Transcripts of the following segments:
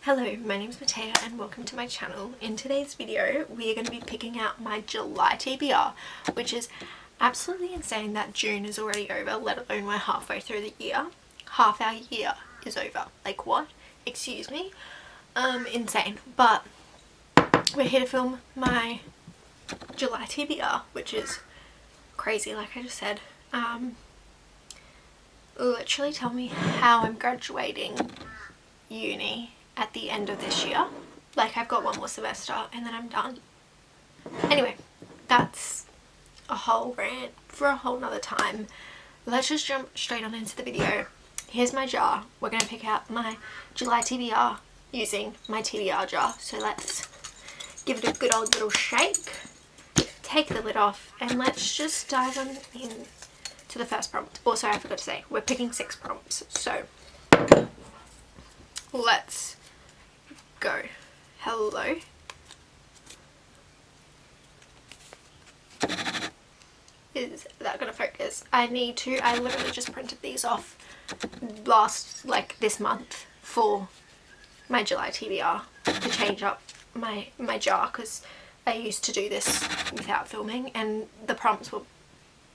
Hello, my name is Matea and welcome to my channel. In today's video we are going to be picking out my July TBR, which is absolutely insane that June is already over, let alone we're halfway through the year. Half our year is over. Like what? Excuse me? Insane. But we're here to film my July TBR, which is crazy, like I just said. Literally tell me how I'm graduating uni at the end of this year. Like, I've got one more semester and then I'm done. Anyway, that's a whole rant for a whole nother time. Let's just jump straight on into the video. Here's my jar. We're going to pick out my July TBR using my TBR jar. So let's give it a good old little shake. Take the lid off and let's just dive on in to the first prompt. Also, I forgot to say, we're picking 6 prompts. So let's go. Hello. Is that gonna focus? I literally just printed these off this month for my July TBR to change up my jar, because I used to do this without filming and the prompts were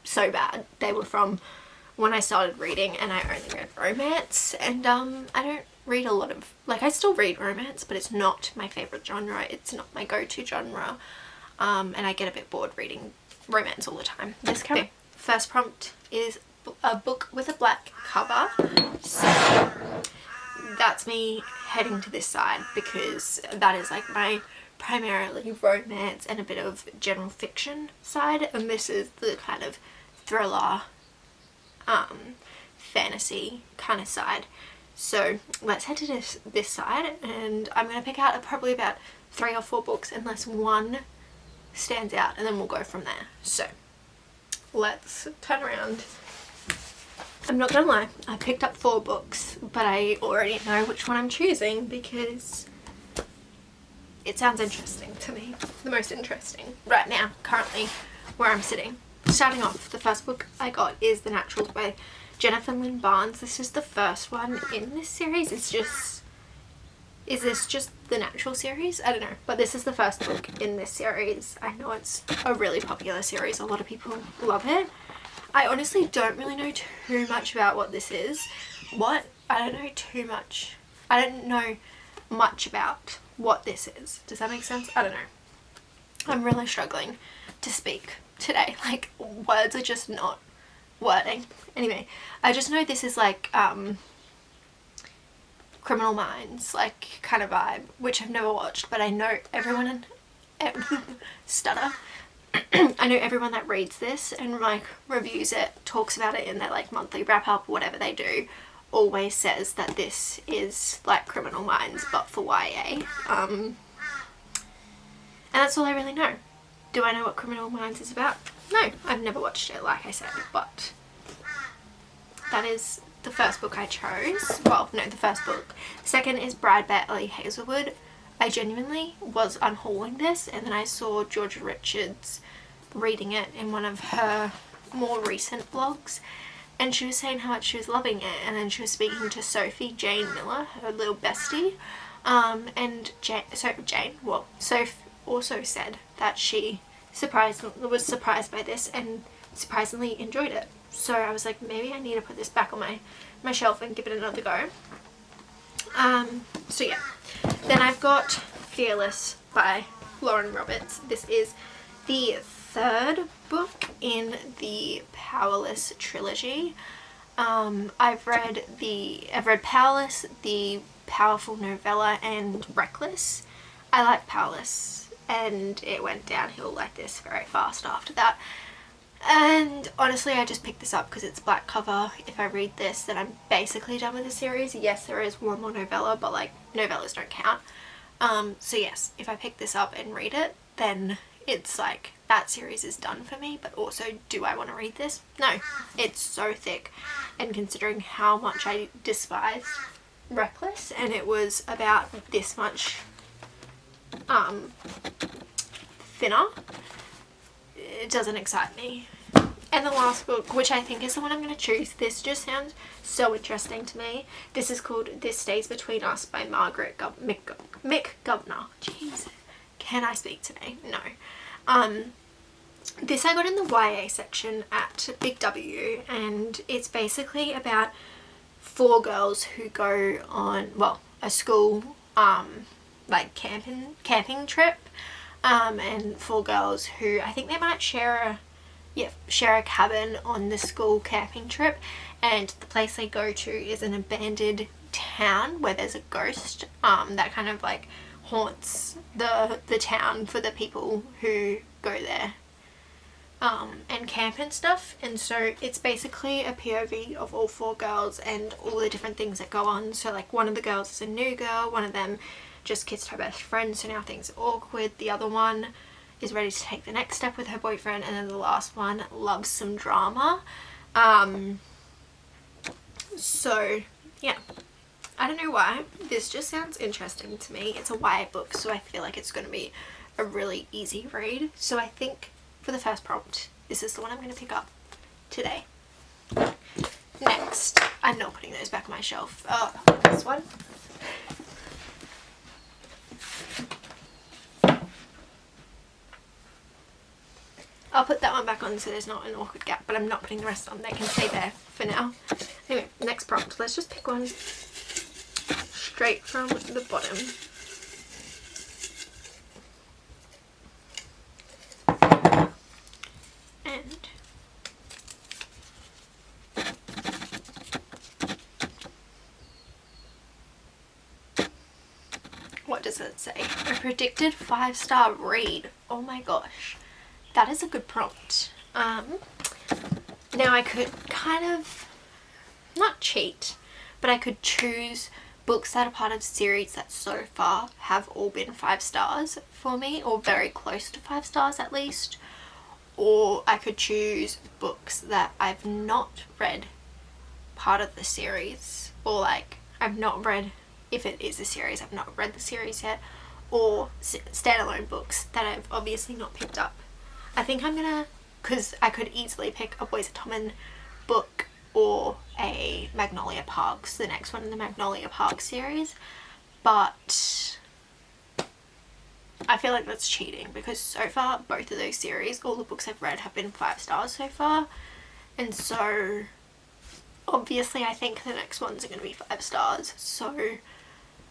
so bad. They were from when I started reading and I only read romance, and I don't read a lot of, like, I still read romance, but it's not my favourite genre. It's not my go-to genre, and I get a bit bored reading romance all the time. Okay. First prompt is a book with a black cover, so that's me heading to this side because that is like my primarily romance and a bit of general fiction side, and this is the kind of thriller fantasy kind of side. So let's head to this side, and I'm going to pick out probably about 3 or 4 books unless one stands out, and then we'll go from there. So let's turn around. I'm not gonna lie, I picked up 4 books, but I already know which one I'm choosing because it sounds interesting to me. The most interesting right now, currently, where I'm sitting. Starting off, the first book I got is The Naturals by Jennifer Lynn Barnes. This is the first one in this series. Is this just the Natural series? I don't know, but this is the first book in this series. I know it's a really popular series. A lot of people love it. I honestly don't really know too much about what this is. I don't know too much. I don't know much about what this is. Does that make sense? I don't know. I'm really struggling to speak today. Like, words are just not wording. Anyway, I just know this is like Criminal Minds, like, kind of vibe, which I've never watched, but I know everyone stutter. I know everyone that reads this and like reviews it, talks about it in their like monthly wrap up, whatever they do, always says that this is like Criminal Minds but for YA. And that's all I really know. Do I know what Criminal Minds is about? No, I've never watched it, like I said, but that is the first book I chose. Well, no, the first book. Second is Bride by Ellie Hazelwood. I genuinely was unhauling this and then I saw Georgia Richards reading it in one of her more recent vlogs, and she was saying how much she was loving it, and then she was speaking to Sophie Jane Miller, her little bestie, and Soph also said that she was surprised by this and surprisingly enjoyed it. So I was like, maybe I need to put this back on my shelf and give it another go. So yeah. Then I've got Fearless by Lauren Roberts. This is the 3rd book in the Powerless trilogy. I've read Powerless, the Powerful Novella, and Reckless. I like Powerless, and it went downhill like this very fast after that. And honestly, I just picked this up because it's black cover. If I read this, then I'm basically done with the series. Yes, there is one more novella, but like, novellas don't count. So yes, if I pick this up and read it, then it's like, that series is done for me. But also, do I want to read this? No, it's so thick. And considering how much I despised Reckless, and it was about this much thinner, it doesn't excite me And the last book, which I think is the one I'm going to choose, this just sounds so interesting to me. This is called This Stays Between Us by Margaret McGovern. Jeez, can I speak today? No. This I got in the YA section at Big W, and it's basically about 4 girls who go on, well, a school like camping trip, and 4 girls who I think they might share a cabin on the school camping trip, and the place they go to is an abandoned town where there's a ghost that kind of like haunts the town for the people who go there and camp and stuff. And so it's basically a POV of all 4 girls and all the different things that go on. So like one of the girls is a new girl, one of them just kissed her best friend, so now things are awkward, the other one is ready to take the next step with her boyfriend, and then the last one loves some drama. So yeah, I don't know why, this just sounds interesting to me. It's a YA book, so I feel like it's going to be a really easy read. So I think for the first prompt, this is the one I'm going to pick up today. Next, I'm not putting those back on my shelf. This one. I'll put that one back on so there's not an awkward gap, but I'm not putting the rest on. They can stay there for now. Anyway, next prompt. Let's just pick one straight from the bottom. And what does it say? A predicted 5-star read. Oh my gosh. That is a good prompt. Now I could kind of, not cheat, but I could choose books that are part of series that so far have all been 5 stars for me, or very close to 5 stars at least. Or I could choose books that I've not read part of the series, or like I've not read, if it is a series, I've not read the series yet, or standalone books that I've obviously not picked up. I think I'm gonna, because I could easily pick a Boys of Tommen book or a Magnolia Parks, the next one in the Magnolia Parks series, but I feel like that's cheating because so far both of those series, all the books I've read have been 5 stars so far, and so obviously I think the next ones are going to be 5 stars, so,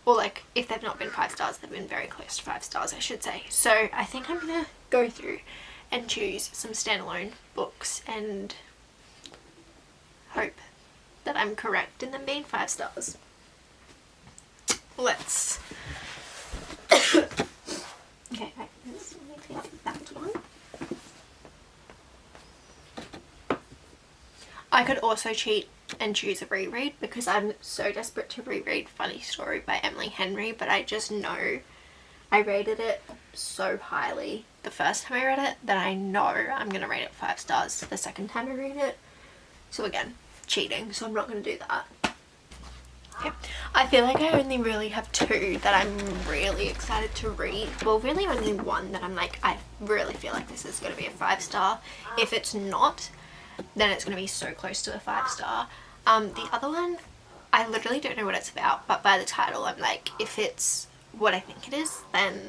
or like if they've not been 5 stars, they've been very close to 5 stars I should say. So I think I'm going to go through and choose some standalone books and hope that I'm correct in them being 5 stars. Let's okay, let me take that one. I could also cheat and choose a reread because I'm so desperate to reread Funny Story by Emily Henry, but I just know I rated it so highly the first time I read it that I know I'm going to rate it 5 stars the second time I read it. So again, cheating, so I'm not going to do that. Okay. I feel like I only really have 2 that I'm really excited to read. Well, really only one that I'm like, I really feel like this is going to be a 5 star. If it's not, then it's going to be so close to a 5 star. The other one, I literally don't know what it's about, but by the title I'm like, if it's what I think it is, then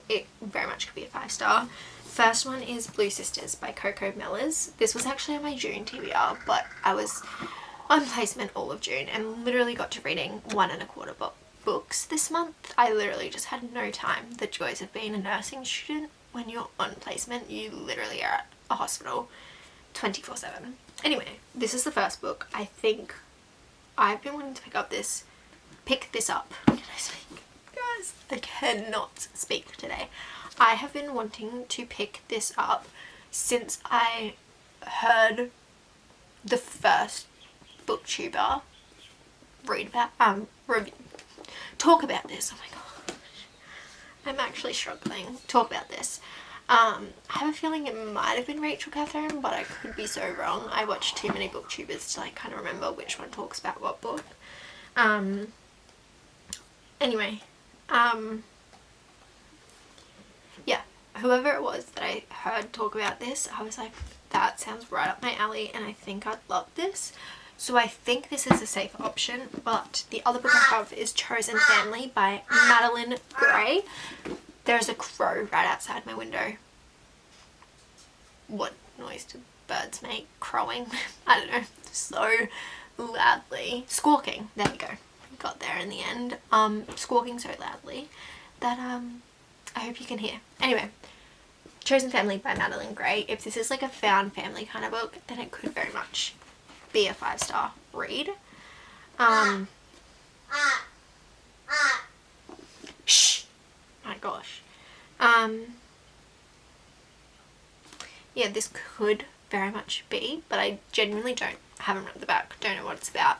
it very much could be a 5 star. First one is Blue Sisters by Coco Mellors. This was actually on my June TBR, but I was on placement all of June and literally got to reading 1 1/4 books this month. I literally just had no time. The joys of being a nursing student. When you're on placement, you literally are at a hospital 24/7. Anyway, this is the first book. I think I've been wanting to pick this up. Can I speak? Guys, I cannot speak today. I have been wanting to pick this up since I heard the first booktuber talk about this. Oh my god, I'm actually struggling. Talk about this. I have a feeling it might have been Rachel Catherine, but I could be so wrong. I watch too many booktubers to like kind of remember which one talks about what book. Anyway, yeah, whoever it was that I heard talk about this, I was like, that sounds right up my alley and I think I'd love this. So I think this is a safe option, but the other book I have is Chosen Family by Madeline Gray. There's a crow right outside my window. What noise do birds make? Crowing? I don't know. So loudly. Squawking. There we go. Got there in the end. Squawking so loudly that I hope you can hear. Anyway, Chosen Family by Madeline Gray. If this is like a found family kind of book, then it could very much be a 5-star read. Shh! My gosh. Yeah, this could very much be, but I genuinely haven't read the back, don't know what it's about.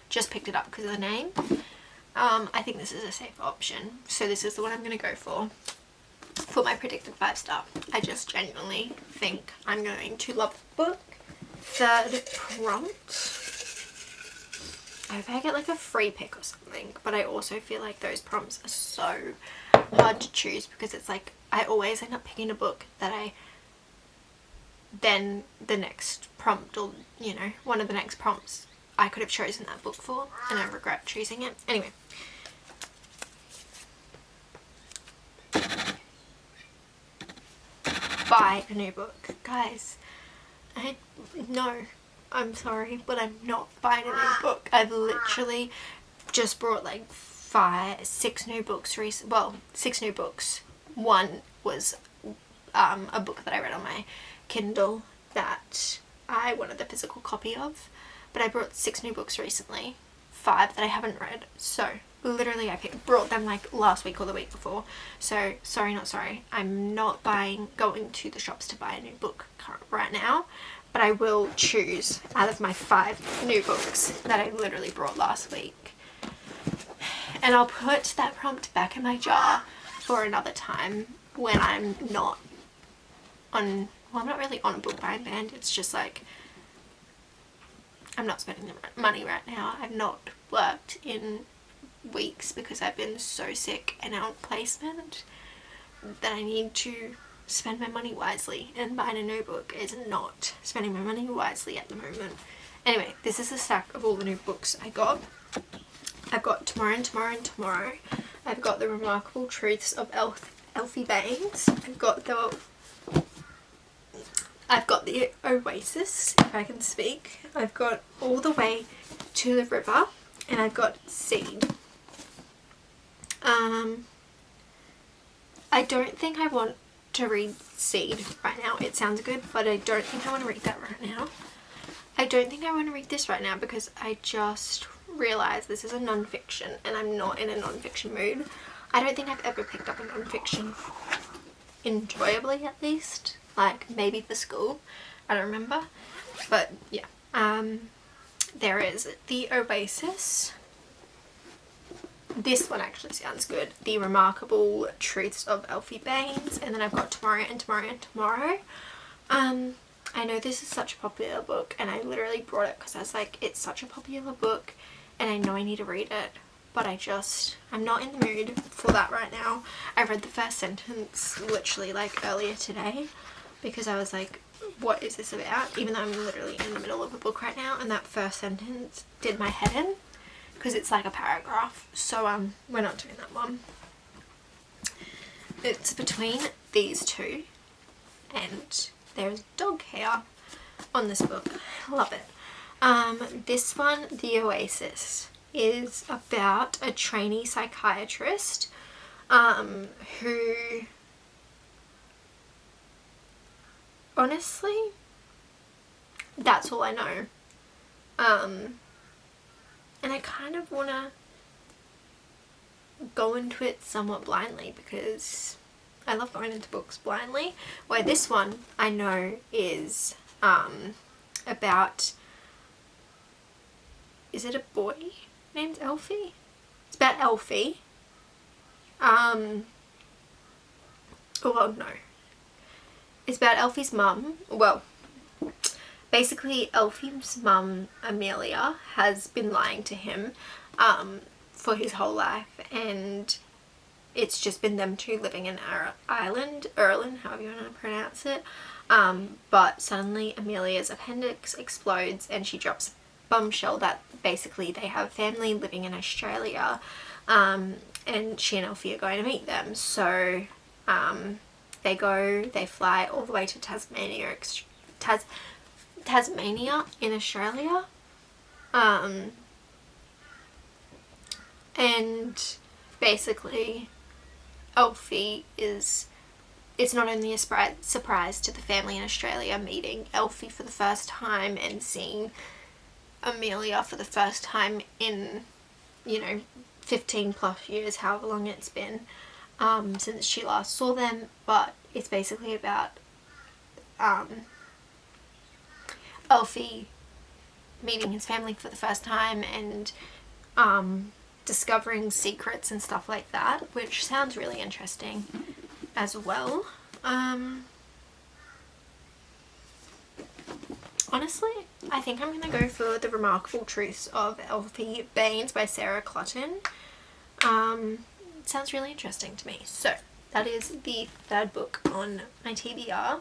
Just picked it up because of the name. I think this is a safe option, so this is the one I'm going to go for my predicted 5-star. I just genuinely think I'm going to love the book. Third prompt. I hope I get like a free pick or something, but I also feel like those prompts are so hard to choose because it's like I always end up picking a book that then the next prompt, or you know, one of the next prompts I could have chosen that book for and I regret choosing it. Anyway. Buy a new book. Guys, no, I'm sorry, but I'm not buying a new book. I've literally just brought like 6 new books well, 6 new books. One was a book that I read on my Kindle that I wanted the physical copy of, but I brought 6 new books recently, 5 that I haven't read. So literally I brought them like last week or the week before. So sorry, not sorry. I'm not going to the shops to buy a new book right now, but I will choose out of my 5 new books that I literally brought last week. And I'll put that prompt back in my jar for another time when I'm not on, well, I'm not really on a book buying band. It's just like I'm not spending the money right now. I've not worked in weeks because I've been so sick and out placement that I need to spend my money wisely, and buying a new book is not spending my money wisely at the moment. Anyway, this is a stack of all the new books I got. I've got Tomorrow and Tomorrow and Tomorrow. I've got The Remarkable Truths of Elfie Baines. I've got the Oasis, if I can speak. I've got All the Way to the River, and I've got Seed. I don't think I want to read Seed right now. It sounds good, but I don't think I want to read that right now. I don't think I want to read this right now because I just realised this is a non-fiction and I'm not in a non-fiction mood. I don't think I've ever picked up a non-fiction enjoyably, at least. Like maybe for school. I don't remember. But yeah. There is The Oasis. This one actually sounds good. The Remarkable Truths of Elfie Baines. And then I've got Tomorrow and Tomorrow and Tomorrow. I know this is such a popular book and I literally brought it because I was like, it's such a popular book and I know I need to read it, but I'm not in the mood for that right now. I read the first sentence literally like earlier today because I was like, what is this about? Even though I'm literally in the middle of a book right now, and that first sentence did my head in because it's like a paragraph. So we're not doing that one. It's between these two, and there's dog hair on this book. I love it. This one, The Oasis, is about a trainee psychiatrist who, honestly, that's all I know. And I kind of want to go into it somewhat blindly because I love going into books blindly. Where this one I know is about, is it a boy named Elfie? It's about Elfie. Oh well, no. It's about Elfie's mum. Well, basically Elfie's mum, Amelia, has been lying to him for his whole life, and it's just been them two living in Ireland, however you want to pronounce it. But suddenly Amelia's appendix explodes and she drops a bombshell that basically they have family living in Australia, and she and Elfie are going to meet them. So they fly all the way to Tasmania in Australia, and basically Elfie is, it's not only a surprise to the family in Australia meeting Elfie for the first time and seeing Amelia for the first time in, you know, 15 plus years, however long it's been since she last saw them, but it's basically about Elfie meeting his family for the first time and discovering secrets and stuff like that, which sounds really interesting as well. Honestly, I think I'm going to go for The Remarkable Truths of Elfie Baines by Sarah Clutton. It sounds really interesting to me. So, that is the third book on my TBR.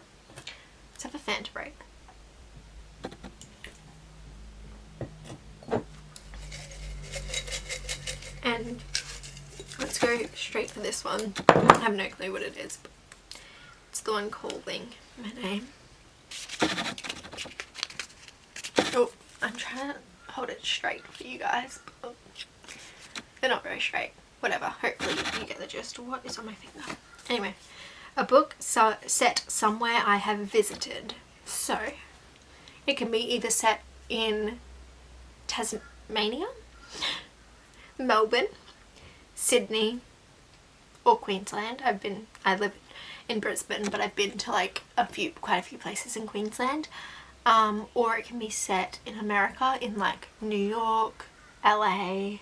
Let's have a Fanta break. And let's go straight for this one. I have no clue what it is, but it's the one calling my name. Oh, I'm trying to hold it straight for you guys, but they're not very straight. Whatever, hopefully you get the gist of what is on my finger. Anyway, a book set somewhere I have visited. So, it can be either set in Tasmania, Melbourne, Sydney, or Queensland. I live in Brisbane, but I've been to like quite a few places in Queensland. Or it can be set in America, in like New York, LA,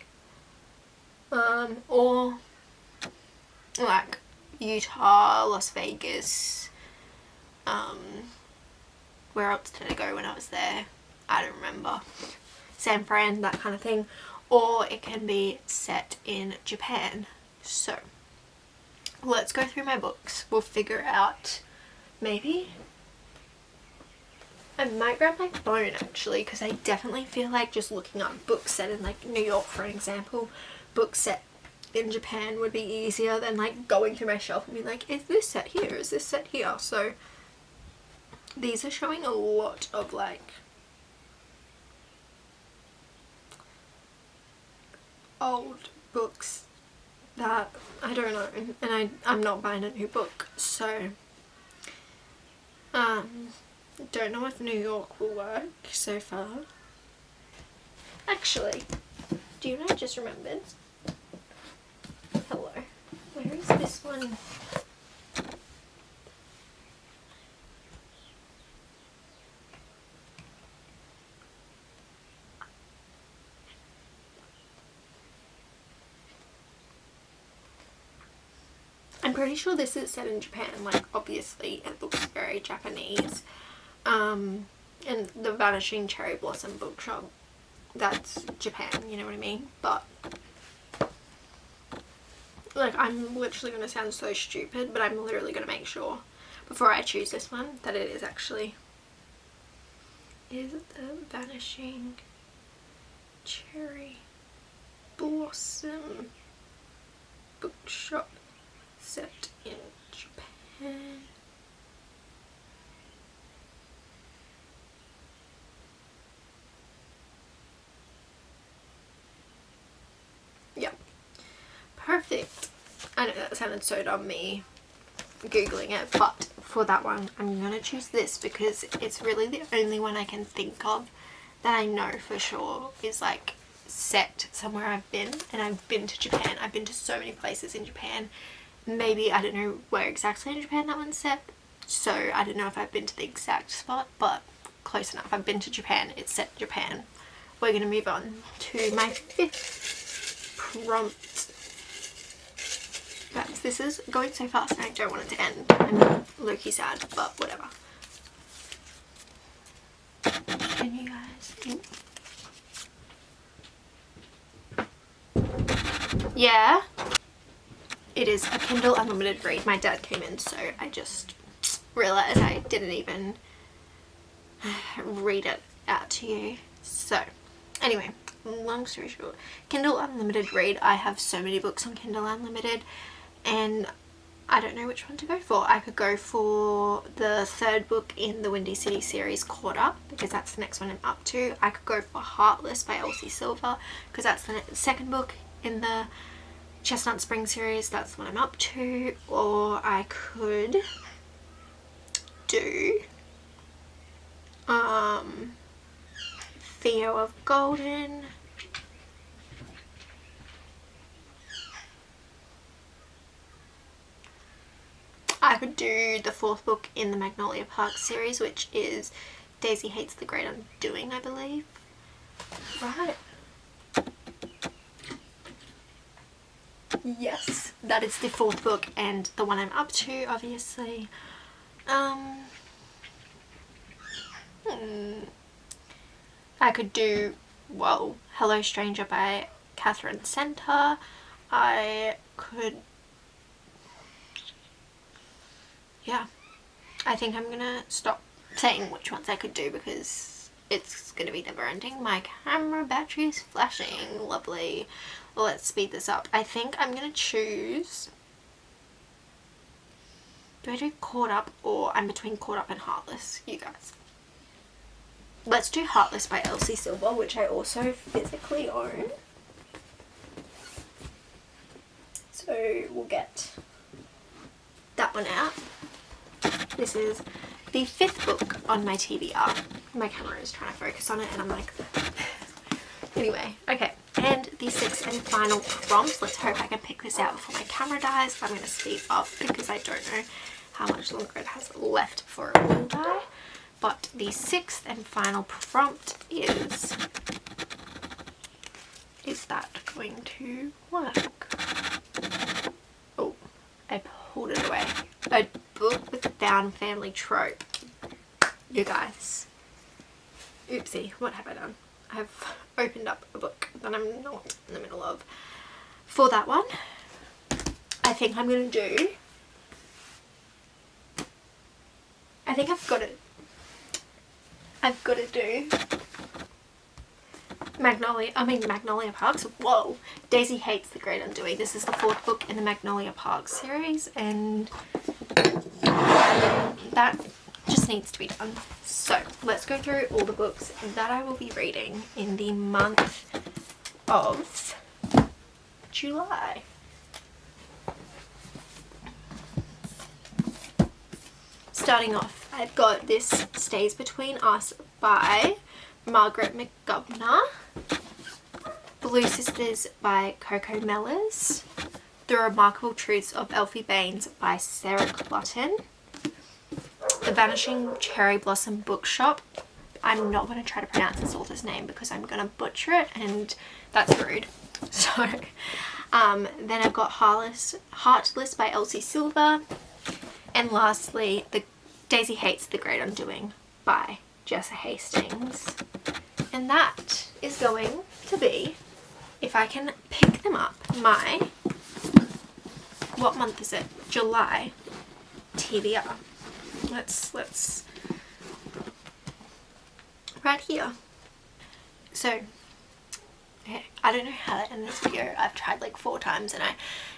or like Utah, Las Vegas. Where else did I go when I was there? I don't remember. San Fran, that kind of thing. Or it can be set in Japan. So, let's go through my books. We'll figure out, maybe I might grab my phone actually, because I definitely feel like just looking up books set in like New York, for an example, books set in Japan would be easier than like going through my shelf and being like, is this set here? Is this set here? So these are showing a lot of like old books that I don't know, and I'm not buying a new book, so don't know if New York will work so far. Actually, do you know I just remembered? Hello. Where is this one? I'm pretty sure this is set in Japan, like obviously it looks very Japanese. And the Vanishing Cherry Blossom Bookshop, that's Japan, you know what I mean? But like, I'm literally going to sound so stupid, but I'm literally going to make sure before I choose this one that it is actually, is it the Vanishing Cherry Blossom Bookshop set in Japan? Yeah, perfect. I know that sounded so dumb, me googling it, but for that one I'm gonna choose this because it's really the only one I can think of that I know for sure is like set somewhere I've been, and I've been to Japan. I've been to so many places in Japan. Maybe I don't know where exactly in Japan that one's set, so I don't know if I've been to the exact spot, but close enough. I've been to Japan. It's set in Japan. We're gonna move on to my fifth prompt. Guys, this is going so fast and I don't want it to end. I'm low-key sad, but whatever. Can you guys... Yeah? it is a Kindle Unlimited read. My dad came in, so I just realised I didn't even read it out to you. So anyway, long story short, Kindle Unlimited read. I have so many books on Kindle Unlimited and I don't know which one to go for. I could go for the third book in the Windy City series, Caught Up, because that's the next one I'm up to. I could go for Heartless by Elsie Silver because that's the second book in the Chestnut Spring series. That's what I'm up to. Or I could do Theo of Golden. I could do the fourth book in the Magnolia Park series, which is Daisy Hates the Great Undoing, I believe. Right. Yes, that is the fourth book and the one I'm up to, obviously. I could do, well, Hello Stranger by Catherine Center. I could, yeah, I think I'm gonna stop saying which ones I could do because it's gonna be never ending. My camera battery is flashing. Lovely. Let's speed this up. I think I'm gonna choose, do I do Caught Up or I'm between Caught Up and Heartless? You guys. Let's do Heartless by Elsie Silver, which I also physically own. So we'll get that one out. This is the fifth book on my TBR. My camera is trying to focus on it and I'm like, anyway, okay. And the sixth and final prompt. Let's hope I can pick this out before my camera dies. I'm going to speed up because I don't know how much longer it has left before it will die. But the sixth and final prompt is that going to work? Oh, I pulled it away. A book with a down family trope. You guys. Oopsie, what have I done? I've opened up a book that I'm not in the middle of. For that one, I think I'm going to do, I think I've got to do Magnolia Parks. Whoa! Daisy Hates the Great Undoing. This is the fourth book in the Magnolia Parks series and that just needs to be done. So let's go through all the books that I will be reading in the month of July. Starting off, I've got This Stays Between Us by Margaret McGovern, Blue Sisters by Coco Mellors, The Remarkable Truths of Elfie Baines by Sarah Clutton, The Vanishing Cherry Blossom Bookshop. I'm not going to try to pronounce this author's name because I'm going to butcher it and that's rude. So, then I've got Heartless by Elsie Silver, and lastly, Daisy Hates the Great Undoing by Jessa Hastings. And that is going to be, if I can pick them up, my, what month is it? July TBR. Let's right here. So okay, I don't know how to end this video. I've tried like 4 times and I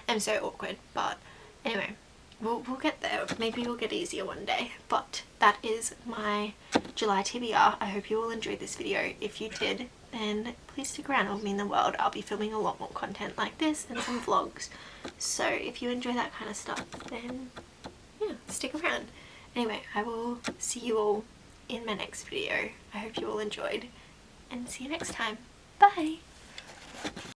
am so awkward, but anyway, we'll get there. Maybe we'll get easier one day. But that is my July TBR. I hope you all enjoyed this video. If you did, then please stick around. It will mean the world. I'll be filming a lot more content like this and some vlogs. So if you enjoy that kind of stuff, then yeah, stick around. Anyway, I will see you all in my next video. I hope you all enjoyed and see you next time. Bye!